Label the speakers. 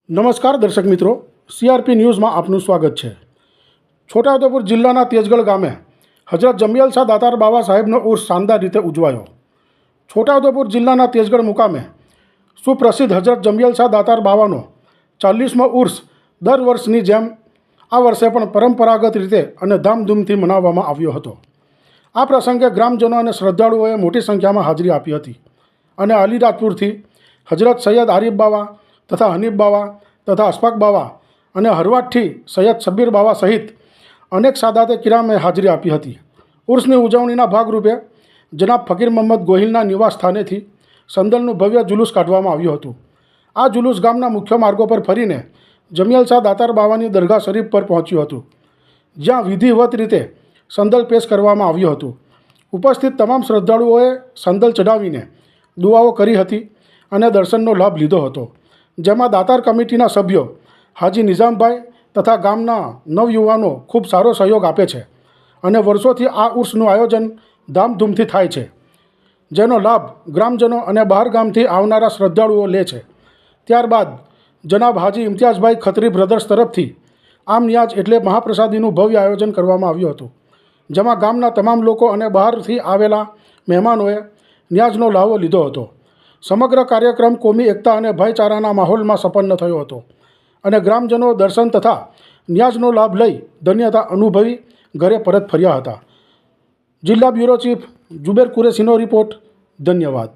Speaker 1: નમસ્કાર દર્શક મિત્રો, સીઆરપી ન્યૂઝમાં આપનું સ્વાગત છે। છોટાઉદેપુર જિલ્લાના તેજગઢ ગામે હજરત જમિયલ શાહ દાતાર બાવા સાહેબનો ઉર્સ શાનદાર રીતે ઉજવાયો। છોટાઉદેપુર જિલ્લાના તેજગઢ મુકામે સુપ્રસિદ્ધ હજરત જમિયલ શાહ દાતાર બાવાનો 40મો ઉર્સ દર વર્ષની જેમ આ વર્ષે પણ પરંપરાગત રીતે અને ધામધૂમથી મનાવવામાં આવ્યો હતો। આ પ્રસંગે ગ્રામજનો અને શ્રદ્ધાળુઓએ મોટી સંખ્યામાં હાજરી આપી હતી અને અલીરાજપુરથી હજરત સૈયદ આરિફ બાવા તથા હનીફ બાવા તથા અશફાક બાવા અને હરવાટથી સૈયદ શબ્બીર બાવા સહિત અનેક સાદાતે કિરામે હાજરી આપી હતી। ઉર્સની ઉજવણીના ભાગરૂપે જનાબ ફકીર મોહમ્મદ ગોહિલના નિવાસ સ્થાનેથી સંદલનું ભવ્ય જુલુસ કાઢવામાં આવ્યું હતું। આ જુલુસ ગામના મુખ્ય માર્ગો પર ફરીને જમિયલ શાહ દાતાર બાવાની દરગાહ શરીફ પર પહોંચ્યું હતું, જ્યાં વિધિવત રીતે સંદલ પેશ કરવામાં આવ્યું હતું। ઉપસ્થિત તમામ શ્રદ્ધાળુઓએ સંદલ ચઢાવીને દુઆઓ કરી હતી અને દર્શનનો લાભ લીધો હતો, જેમાં દાતાર કમિટીના સભ્યો હાજી નિઝામભાઈ તથા ગામના નવયુવાનો ખૂબ સારો સહયોગ આપે છે અને વર્ષોથી આ ઉર્સનું આયોજન ધામધૂમથી થાય છે, જેનો લાભ ગ્રામજનો અને બહાર ગામથી આવનારા શ્રદ્ધાળુઓ લે છે। ત્યારબાદ જનાબ હાજી ઇમ્તિયાઝભાઈ ખત્રી બ્રધર્સ તરફથી આમ નિયાજ એટલે મહાપ્રસાદીનું ભવ્ય આયોજન કરવામાં આવ્યું હતું, જેમાં ગામના તમામ લોકો અને બહારથી આવેલા મહેમાનોએ નિયાજનો લાવો લીધો હતો। સમગ્ર કાર્યક્રમ કોમી એકતા અને ભાઈચારાના માહોલમાં સંપન્ન થયો હતો અને ગ્રામજનો દર્શન તથા નિયાજનો લાભ લઈ ધન્યતા અનુભવી ઘરે પરત ફર્યા હતા। જિલ્લા બ્યુરો ચીફ જુબેર કુરેશીનો રિપોર્ટ। ધન્યવાદ।